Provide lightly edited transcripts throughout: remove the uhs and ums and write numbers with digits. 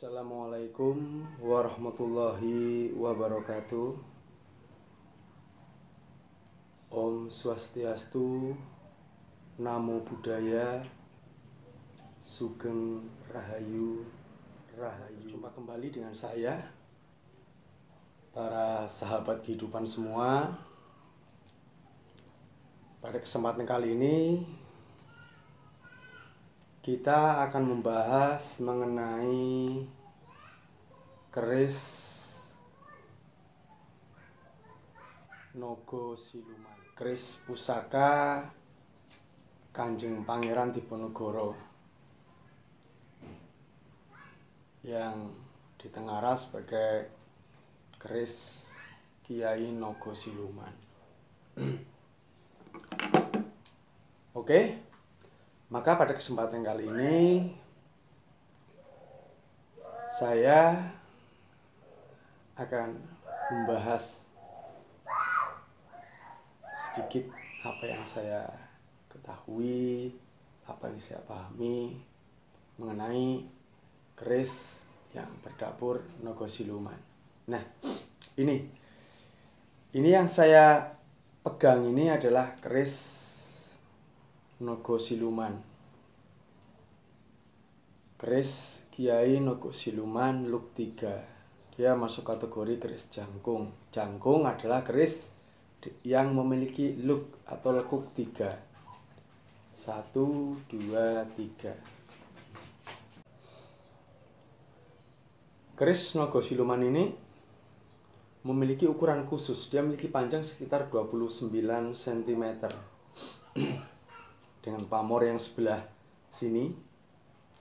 Assalamualaikum warahmatullahi wabarakatuh. Om Swastiastu, Namo Buddhaya, Sugeng Rahayu, Rahayu. Jumpa kembali dengan saya, para sahabat kehidupan semua. Pada kesempatan kali ini kita akan membahas mengenai keris Naga Siluman, keris pusaka Kanjeng Pangeran Diponegoro yang ditengarai sebagai keris Kiai Naga Siluman. Oke. Maka pada kesempatan kali ini saya akan membahas sedikit apa yang saya ketahui, apa yang saya pahami mengenai keris yang berdapur Naga Siluman. Nah, ini yang saya pegang ini adalah keris Naga Siluman. Keris Kiai Naga Siluman Luk 3. Dia masuk kategori keris jangkung. Jangkung adalah keris yang memiliki luk atau lekuk 3. 1, 2, 3. Keris Naga Siluman ini memiliki ukuran khusus. Dia memiliki panjang sekitar 29 cm. Dengan pamor yang sebelah sini,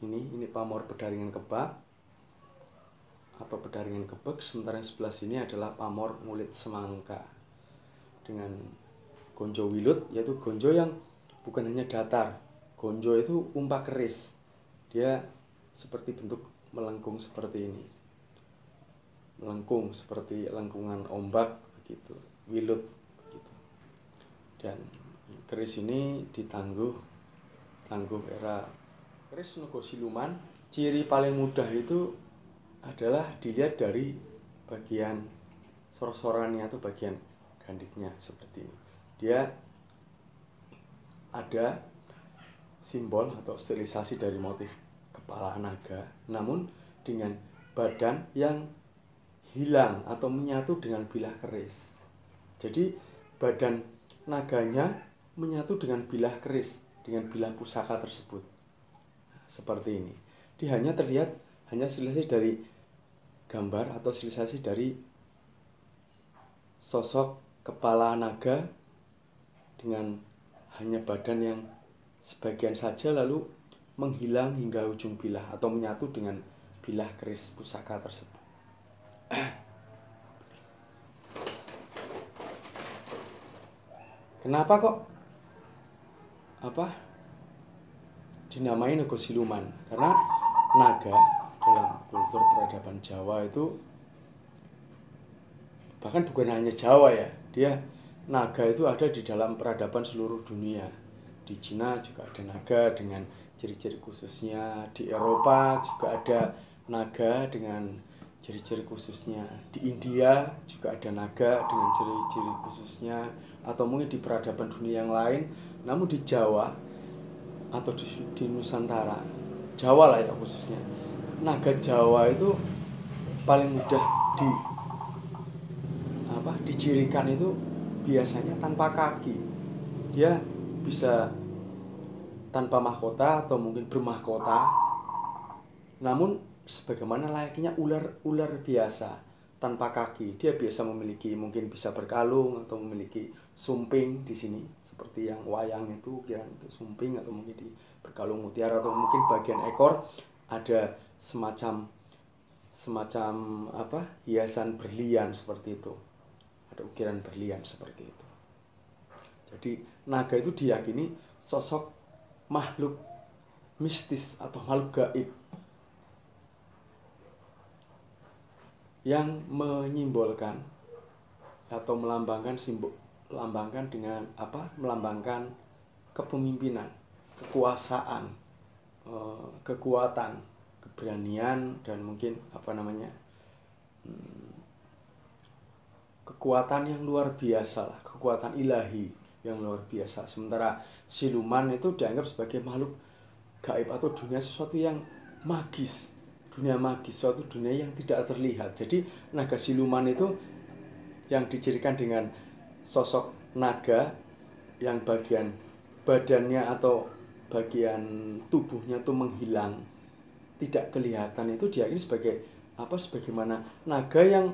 ini pamor pedaringan kebak atau pedaringan kebek, sementara yang sebelah sini adalah pamor ngulit semangka dengan gonjo wilut, yaitu gonjo yang bukan hanya datar. Gonjo itu umpak keris, dia seperti bentuk melengkung seperti ini, melengkung seperti lengkungan ombak begitu, wilut begitu. Dan keris ini ditangguh era keris Naga Siluman. Ciri paling mudah itu adalah dilihat dari bagian sor-sorannya atau bagian gandiknya seperti ini. Dia ada simbol atau stilisasi dari motif kepala naga, namun dengan badan yang hilang atau menyatu dengan bilah keris. Jadi badan naganya menyatu dengan bilah keris, dengan bilah pusaka tersebut. Seperti ini. Dia hanya terlihat hanya stilisasi dari gambar atau stilisasi dari sosok kepala naga dengan hanya badan yang sebagian saja lalu menghilang hingga ujung bilah atau menyatu dengan bilah keris pusaka tersebut. Kenapa kok dinamai Naga Siluman? Karena naga dalam kultur peradaban Jawa itu, bahkan bukan hanya Jawa ya, naga itu ada di dalam peradaban seluruh dunia. Di Cina juga ada naga dengan ciri-ciri khususnya, di Eropa juga ada naga dengan ciri-ciri khususnya, di India juga ada naga dengan ciri-ciri khususnya, atau mungkin di peradaban dunia yang lain. Namun di Jawa atau di Nusantara, Jawa lah ya khususnya, naga Jawa itu paling mudah dicirikan itu biasanya tanpa kaki. Dia bisa tanpa mahkota atau mungkin bermahkota, namun sebagaimana layaknya ular biasa tanpa kaki. Dia biasa memiliki, mungkin bisa berkalung atau memiliki sumping di sini seperti yang wayang itu, kira itu sumping, atau mungkin di berkalung mutiara, atau mungkin bagian ekor ada semacam hiasan berlian seperti itu. Ada ukiran berlian seperti itu. Jadi naga itu diyakini sosok makhluk mistis atau makhluk gaib yang menyimbolkan atau melambangkan melambangkan kepemimpinan, kekuasaan, kekuatan, keberanian dan mungkin kekuatan yang luar biasa lah, kekuatan ilahi yang luar biasa. Sementara siluman itu dianggap sebagai makhluk gaib atau dunia sesuatu yang magis, dunia magis, suatu dunia yang tidak terlihat. Jadi naga siluman itu yang dicirikan dengan sosok naga yang bagian badannya atau bagian tubuhnya itu menghilang, tidak kelihatan, itu diakini sebagai sebagaimana naga yang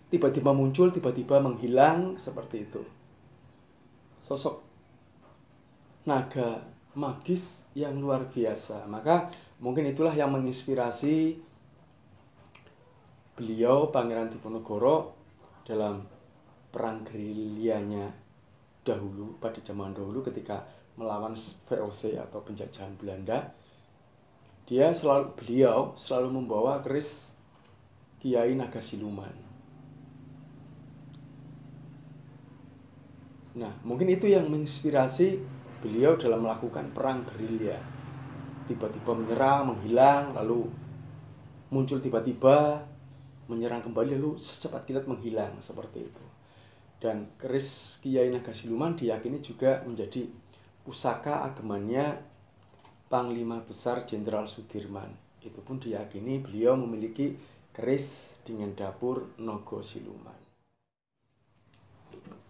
tiba-tiba muncul, tiba-tiba menghilang, seperti itu. Sosok naga magis yang luar biasa. Maka mungkin itulah yang menginspirasi beliau, Pangeran Diponegoro, dalam perang gerilyanya dahulu, pada zaman dahulu ketika melawan VOC atau penjajahan Belanda. Beliau selalu membawa keris Kiai Naga Siluman. Nah, mungkin itu yang menginspirasi beliau dalam melakukan perang gerilya. Tiba-tiba menyerang, menghilang, lalu muncul tiba-tiba, menyerang kembali, lalu secepat kilat menghilang, seperti itu. Dan keris Kiai Naga Siluman diyakini juga menjadi pusaka agemannya Panglima Besar Jenderal Sudirman. Itu pun diyakini beliau memiliki keris dengan dapur Naga Siluman.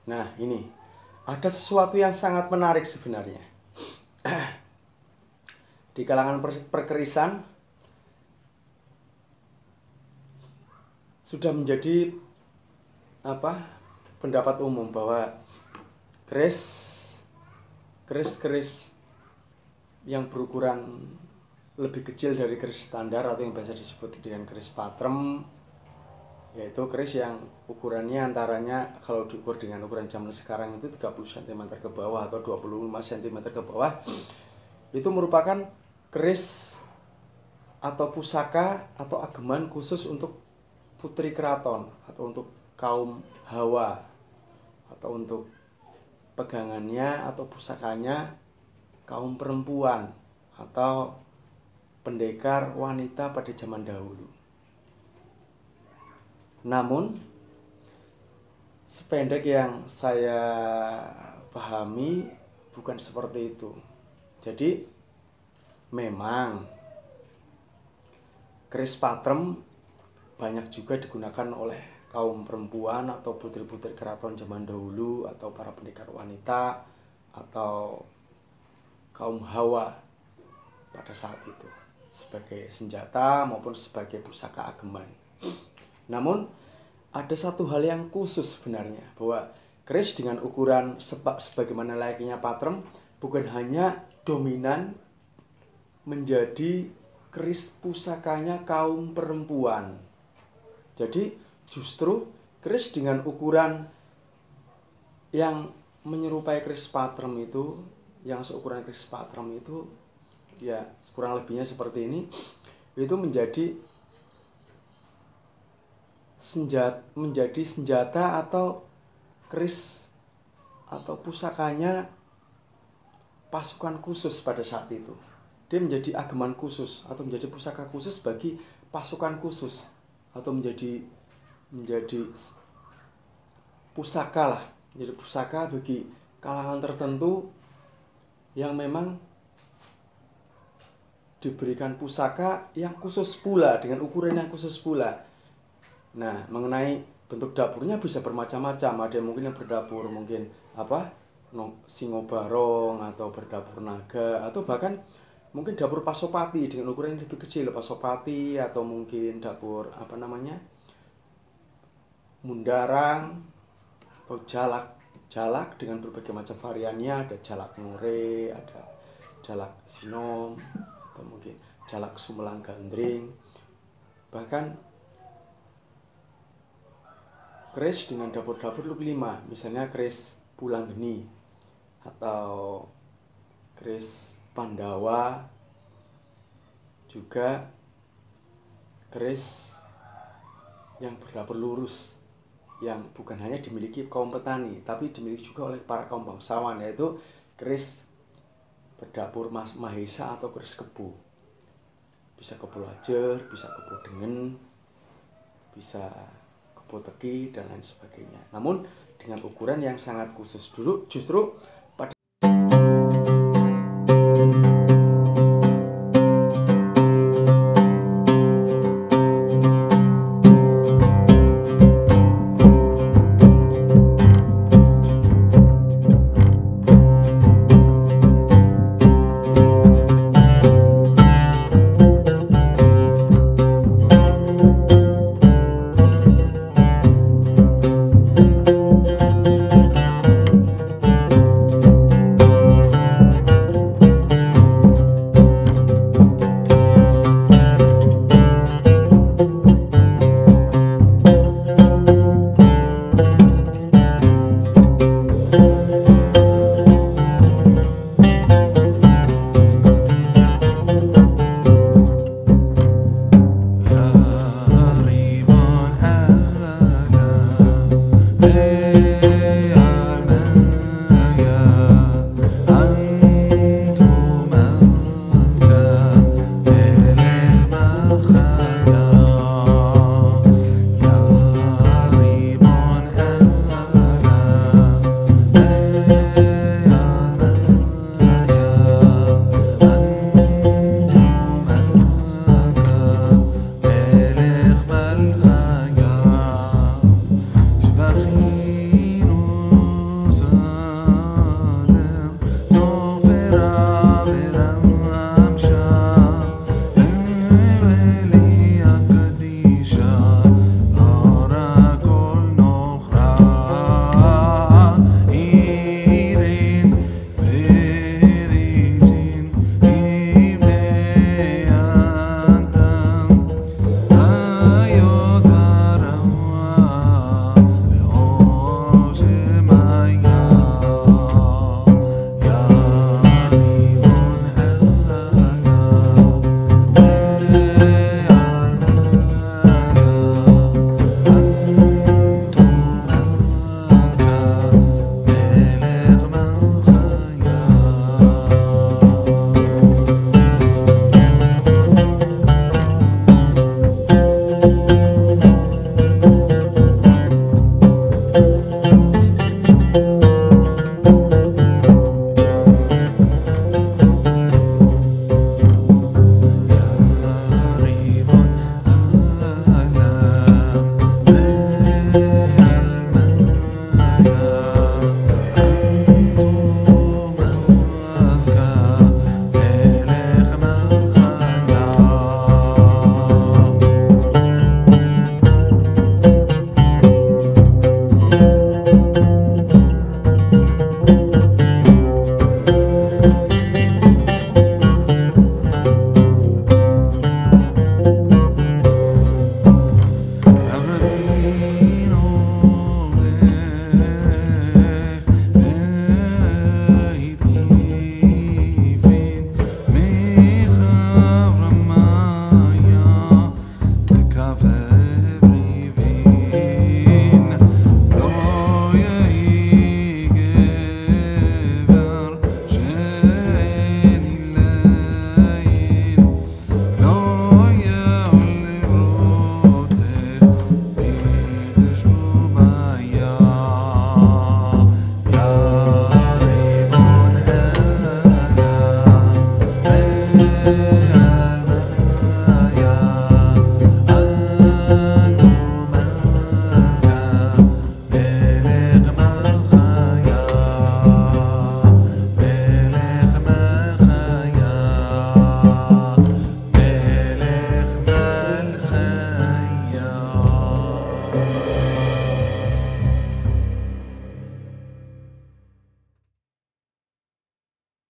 Nah, ini ada sesuatu yang sangat menarik sebenarnya. Di kalangan perkerisan sudah menjadi pendapat umum bahwa keris yang berukuran lebih kecil dari keris standar atau yang biasa disebut dengan keris patrem, yaitu keris yang ukurannya antaranya, kalau diukur dengan ukuran zaman sekarang itu 30 cm ke bawah atau 25 cm ke bawah, itu merupakan keris atau pusaka atau ageman khusus untuk putri keraton atau untuk kaum Hawa, atau untuk pegangannya atau pusakanya kaum perempuan atau pendekar wanita pada zaman dahulu. Namun sependek yang saya pahami bukan seperti itu. Jadi memang keris patrem banyak juga digunakan oleh kaum perempuan atau putri-putri keraton zaman dahulu, atau para pendekar wanita, atau kaum Hawa pada saat itu, sebagai senjata maupun sebagai pusaka ageman. Namun ada satu hal yang khusus sebenarnya, bahwa keris dengan ukuran sebagaimana layaknya patrem bukan hanya dominan menjadi keris pusakanya kaum perempuan. Jadi justru keris dengan ukuran yang menyerupai keris patrem itu, yang seukuran keris patrem itu, ya kurang lebihnya seperti ini, itu menjadi senjata atau keris atau pusakanya pasukan khusus pada saat itu. Dia menjadi ageman khusus atau menjadi pusaka khusus bagi pasukan khusus, atau menjadi pusaka lah, menjadi pusaka bagi kalangan tertentu yang memang diberikan pusaka yang khusus pula, dengan ukuran yang khusus pula. Nah, mengenai bentuk dapurnya bisa bermacam-macam. Ada mungkin yang berdapur mungkin singo barong, atau berdapur naga, atau bahkan mungkin dapur pasopati dengan ukuran yang lebih kecil, pasopati, atau mungkin dapur mundarang, atau jalak dengan berbagai macam variannya. Ada jalak ngore, ada jalak sinom, atau mungkin jalak sumelang gandring. Bahkan keris dengan dapur-dapur lebih 5, misalnya keris Pulang Geni, atau keris Pandawa, juga keris yang berdapur lurus, yang bukan hanya dimiliki kaum petani tapi dimiliki juga oleh para kaum bangsawan, yaitu keris berdapur Mahesa atau keris Kebu. bisa Kebo Lajer, bisa Kebo Dengen, bisa Kebo Teki dan lain sebagainya. Namun dengan ukuran yang sangat khusus dulu, justru